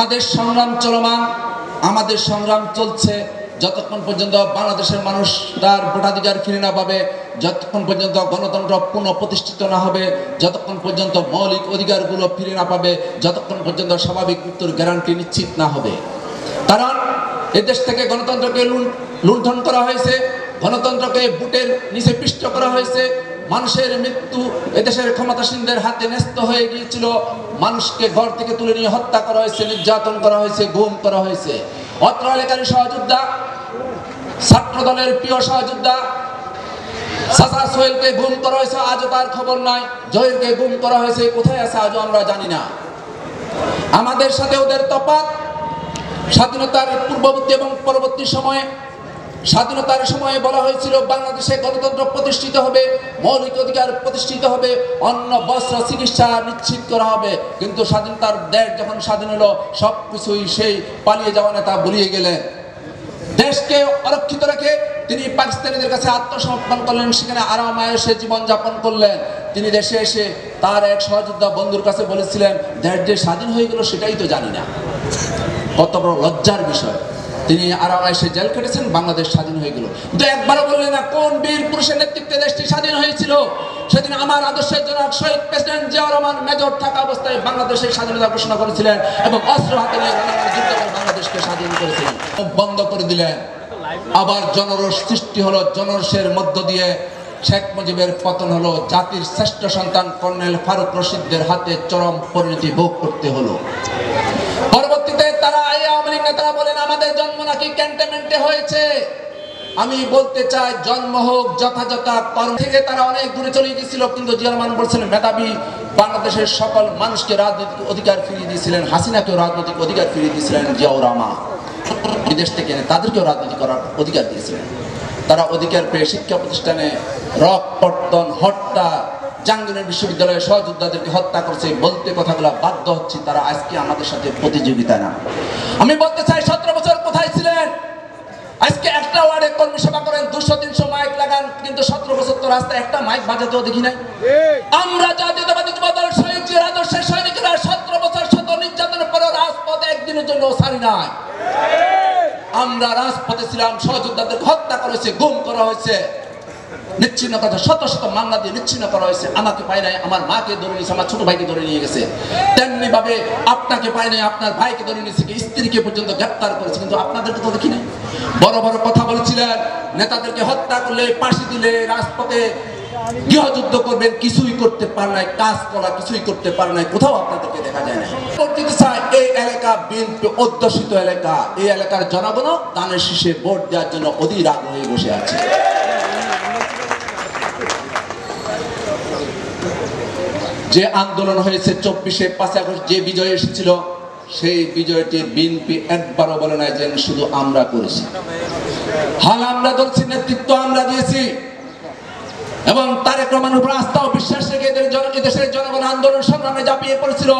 আমাদের সংগ্রাম চলমান, আমাদের সংগ্রাম চলছে যতক্ষণ পর্যন্ত বাংলাদেশের মানুষ তার ভোটাধিকার ফিরে না পাবে, যতক্ষণ পর্যন্ত গণতন্ত্র পুনঃপ্রতিষ্ঠিত না হবে, যতক্ষণ পর্যন্ত মৌলিক অধিকারগুলো ফিরে না পাবে, যতক্ষণ পর্যন্ত স্বাভাবিক মৃত্যুর গ্যারান্টি নিশ্চিত না হবে। কারণ এদেশ থেকে গণতন্ত্রকে লুণ্ঠন করা হয়েছে, গণতন্ত্রকে বুটের নিচে পিষ্ট করা হয়েছে, মানুষের মৃত্যু এদেশের ক্ষমতাসীনদের হাতে ন্যস্ত হয়ে গিয়েছিল, মানুষকে ঘর থেকে তুলে নিয়ে হত্যা করা হয়েছে, নির্যাতন করা হয়েছে, গুম করা হয়েছে। অত্র এলাকার সহযোদ্ধা, ছাত্র দলের প্রিয় সহযোদ্ধা চাচা সোহেলকে গুম করা হয়েছে, আজও তার খবর নাই। জহিরকে গুম করা হয়েছে, কোথায় আছে আজও আমরা জানি না। আমাদের সাথে ওদের তফাৎ, স্বাধীনতার পূর্ববর্তী এবং পরবর্তী সময়ে, স্বাধীনতার সময়ে বলা হয়েছিল বাংলাদেশে গণতন্ত্র প্রতিষ্ঠিত হবে, মৌলিক অধিকার প্রতিষ্ঠিত হবে, অন্ন বস্ত্র চিকিৎসা নিশ্চিত করা হবে। কিন্তু স্বাধীনতার দেশ যখন স্বাধীন হলো, সবকিছুই সেই পালিয়ে যাওয়া নেতা ভুলিয়ে গেলেন। দেশকে অরক্ষিত রেখে তিনি পাকিস্তানিদের কাছে আত্মসমর্পণ করলেন, সেখানে আরামায়েশে জীবনযাপন করলেন। তিনি দেশে এসে তার এক সহযোদ্ধা বন্ধুর কাছে বলেছিলেন, দেশ যে স্বাধীন হয়ে গেল সেটাই তো জানি না। কত বড় লজ্জার বিষয়। তিনি আরামায়েশে জেল কেটেছেন, বাংলাদেশ স্বাধীন হয়ে গেল। কিন্তু একবারও বললেন না কোন বীর পুরুষের নেতৃত্বে দেশটি স্বাধীন হয়েছিল। সেদিন আমার আদর্শের জনক শহীদ প্রেসিডেন্ট জিয়াউর রহমান মেজর থাকা অবস্থায় বাংলাদেশের স্বাধীনতা ঘোষণা করেছিলেন এবং অস্ত্র হাতে নিয়ে যুদ্ধ করে বাংলাদেশকে স্বাধীন করেছিলেন। বন্ধ করে দিলেন। আবার জনরোষ সৃষ্টি হলো, জনরোষের মধ্য দিয়ে শেখ মুজিবের পতন হলো, জাতির শ্রেষ্ঠ সন্তান কর্নেল ফারুক রশিদদের হাতে চরম পরিণতি ভোগ করতে হলো। পরবর্তীতে তারা এই আওয়ামী লীগ নেতারা বলেন আমাদের জন্ম নাকি ক্যান্টনমেন্টে হয়েছে। আমি বলতে চাই, জন্ম হোক যথাযথ কর্ম থেকে তারা অনেক দূরে চলে গিয়েছিল, কিন্তু জিয়া রহমান বলছিলেন মেধাবী বাংলাদেশের সকল মানুষকে রাজনৈতিক অধিকার ফিরিয়ে দিয়েছিলেন, হাসিনাকেও রাজনৈতিক অধিকার ফিরিয়ে দিয়েছিলেন জিয়াউর রহমান। বিদেশ থেকে এনে তাদেরকেও রাজনীতি করার অধিকার দিয়েছিলেন। তারা অধিকার পেয়ে শিক্ষা প্রতিষ্ঠানে রক্তকর্তন, হত্যা, জাহাঙ্গীরনগর বিশ্ববিদ্যালয়ের সহযোদ্ধাদেরকে হত্যা করছে। বলতে কথাগুলো বাধ্য হচ্ছে, তারা আজকে আমাদের সাথে প্রতিযোগিতা না। আমি বলতে চাই 17 বছর কোথায় ছিলেন? আজকে একটা ওয়ার্ডে কর্মী সেবা করেন, 200-300 মাইক লাগান, কিন্তু 17 বছর তো রাস্তায় একটা মাইক বাজাতেও দেখি নাই। আমরা জাতীয়তাবাদী যুবদল শহীদ জিয়ার আদর্শের সৈনিকেরা 17 বছর শত নির্যাতনের পরে রাজপথে একদিনের জন্য ছাড়ি নাই। আমরা রাজপথে ছিলাম, সহযোদ্ধাদের হত্যা করেছে, গুম করা হয়েছে, নিচ্ছিন্ন করা, শত শত মামলা দিয়ে নিচ্ছিন্ন করা হয়েছে। আমাকে পায় নাই, আমার মাকে ধরে নিয়েছে, আমার ছোট ভাইকে ধরে নিয়ে গেছে। তেমনি ভাবে আপনাকে পায় নাই, আপনার ভাইকে ধরে নিয়েছে, স্ত্রীকে পর্যন্ত গ্রেপ্তার করেছে, কিন্তু আপনাদেরকে তো দেখি নাই। বড় বড় কথা বলছিলেন, নেতাদেরকে হত্যা করলে, ফাঁসি দিলে, রাজপথে গৃহযুদ্ধ করবেন, কিছুই করতে পারে নাই, কাজ করা কিছুই করতে পারে নাই, কোথাও আপনাদেরকে দেখা যায় না। এই এলাকা বিএনপি অধ্যুষিত এলাকা, এই এলাকার জনগণ দানের শীষে ভোট দেওয়ার জন্য অধীর আগ্রহে বসে আছে। যে আন্দোলন হয়েছে 24শে 5 আগস্ট, যে বিজয় এসেছিল, সেই বিজয়টি বিএনপি একবারও বলে নাই যে শুধু আমরা করেছি। হাল আমরা ধরছি, নেতৃত্ব আমরা দিয়েছি এবং তারেক রহমানের উপর আস্থা ও বিশ্বাস রেখে এদেশের জনগণ আন্দোলন সংগ্রামে ঝাঁপিয়ে পড়েছিল।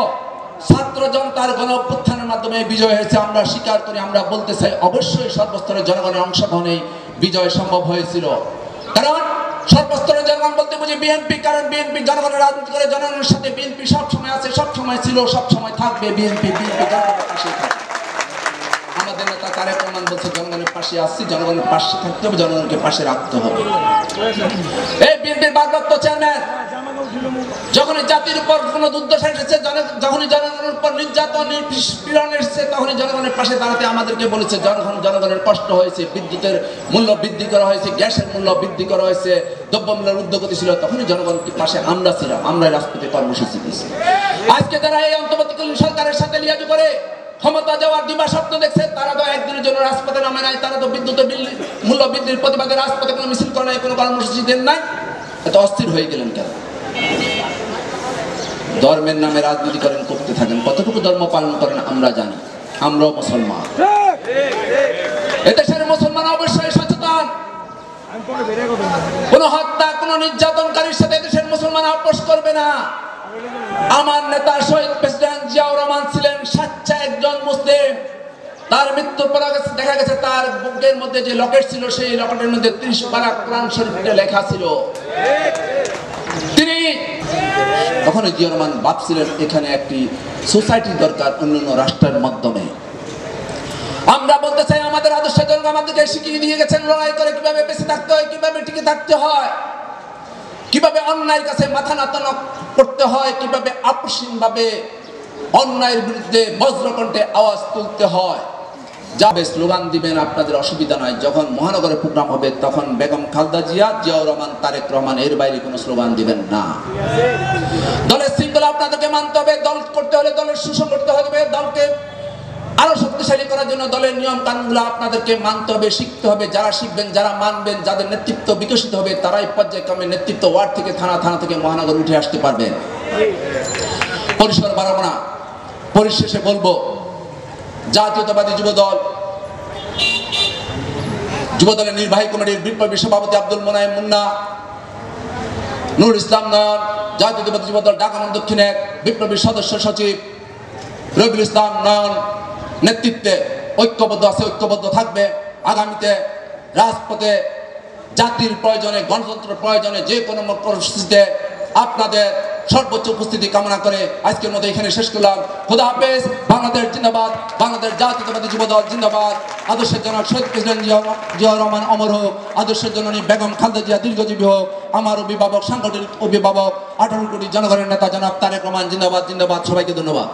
ছাত্র জনতার গণ অভ্যুত্থানের মাধ্যমে বিজয় হয়েছে, আমরা স্বীকার করি। আমরা বলতে চাই অবশ্যই সর্বস্তরের জনগণের অংশগ্রহণে বিজয় সম্ভব হয়েছিল। কারণ সর্বস্তরের জনগণ বলতে বুঝি বিএনপি, কারণ বিএনপি জনগণের রাজনীতি করে, জনগণের সাথে বিএনপি সবসময় আছে, সবসময় ছিল, সবসময় থাকবে। বিএনপি জনগণের পাশে থাকবে। আমাদের নেতা তারেক রহমান বলছে জনগণের পাশে আসছি, জনগণের পাশে থাকতে হবে, জনগণকে পাশে রাখতে হবে। এই বিএনপির ভারপ্রাপ্ত চেয়ারম্যান যখনই জাতির উপর কোনো দুর্দশা এসেছে, যখনই জনগণের উপর নির্যাতন নিপীড়ন এসেছে, তখনই জনগণের পাশে দাঁড়াতে আমাদেরকে বলেছে। জনগণের কষ্ট হয়েছে, বিদ্যুতের মূল্য বৃদ্ধি করা হয়েছে, গ্যাসের মূল্য বৃদ্ধি করা হয়েছে, দ্রব্যমূল্যের ঊর্ধ্বগতি ছিল, তখনই জনগণের পাশে আমরা ছিলাম, আমরা রাজপথে কর্মসূচি দিয়েছি। আজকে যারা এই অন্তর্বর্তীকালীন সরকারের সাথে লিয়াজু করে ক্ষমতা যাওয়ার দিবা স্বপ্ন দেখছে, তারা তো একদিনের জন্য রাজপথে নামে নাই, তারা তো বিদ্যুতের মূল্য বৃদ্ধির প্রতিবাদে রাজপথে কোনো মিছিল করে নাই, কোনো কর্মসূচি দেন নাই। এত অস্থির হয়ে গেলেন কেন? ধর্মের নামে রাজনীতি করেন, করতে থাকেন। কতটুকু ধর্ম পালন করেন আমরা জানি, আমরাও মুসলমান। এদেশের মুসলমান অবশ্যই সচেতন। কোন হত্যা, কোন নির্যাতনকারীর সাথে এদেশের মুসলমান আপোষ করবে না। আমার নেতা শহীদ প্রেসিডেন্ট জিয়াউর রহমান ছিলেন সচ্চা একজন মুসলিম। তার মৃত্যুর পর দেখা গেছে তার বুকের মধ্যে যে লকেট ছিল, সেই লকেটের মধ্যে 30 পারা কোরআন শরীফে লেখা ছিল। তিনি তখন জিয়া রহমান ভাবছিলেন এখানে একটি সোসাইটি দরকার অন্যান্য রাষ্ট্রের মাধ্যমে। আমরা বলতে চাই আমাদের আদর্শের জন্য আমাদেরকে শিখিয়ে দিয়ে গেছেন লড়াই করে কিভাবে বেঁচে থাকতে হয়, কিভাবে টিকে থাকতে হয়, কিভাবে অন্যায়ের কাছে মাথা নত করতে হয়, কিভাবে আপসীনভাবে অন্যায়ের বিরুদ্ধে বজ্রকণ্ঠে আওয়াজ তুলতে হয়। যাবে স্লোগান দিবেন, আপনাদের অসুবিধা নাই। যখন মহানগরে প্রোগ্রাম হবে তখন বেগম খালেদা জিয়া, জিয়াউর রহমান, তারেক রহমান, এর বাইরে কোনো স্লোগান দিবেন না। দলের শৃঙ্খলা আপনাদেরকে মানতে হবে। দল করতে হলে দলের শোষণ করতে হবে। দলকে আরো শক্তিশালী করার জন্য দলের নিয়ম কানুনগুলো আপনাদেরকে মানতে হবে, শিখতে হবে। যারা শিখবেন, যারা মানবেন, যাদের নেতৃত্ব বিকশিত হবে, তারাই পর্যায়ক্রমে নেতৃত্ব ওয়ার্ড থেকে থানা, থানা থেকে মহানগর উঠে আসতে পারবেন। পরিসর বাড়াবো না। পরিশেষে বলবো, জাতীয়তাবাদী যুবদলের নির্বাহী কমিটির বিপ্লবী সভাপতি আব্দুল মোনায়েম মুন্না, নুরুল ইসলাম নয়ন, জাতীয়তাবাদী যুবদল ঢাকা মহানগর দক্ষিণের বিপ্লবী সদস্য সচিব রবিউল ইসলাম নয়ন নেতৃত্বে ঐক্যবদ্ধ আছে, ঐক্যবদ্ধ থাকবে। আগামীতে রাজপথে জাতির প্রয়োজনে, গণতন্ত্রের প্রয়োজনে যে কোনো পরিস্থিতিতে আপনাদের সর্বোচ্চ উপস্থিতি কামনা করে আজকের মতো এখানে শেষ করলাম। খোদা হাফেজ। বাংলাদেশ জিন্দাবাদ। বাংলাদেশ জাতীয়তাবাদী যুবদল জিন্দাবাদ। আদর্শের জনক শহীদ প্রেসিডেন্ট জিয়া রহমান অমর হোক। আদর্শের জননী বেগম খালেদা জিয়া দীর্ঘজীবী হোক। আমার অভিভাবক, সাংগঠনিক অভিভাবক 18 কোটি জনগণের নেতা জনাব তারেক রহমান জিন্দাবাদ, জিন্দাবাদ। সবাইকে ধন্যবাদ।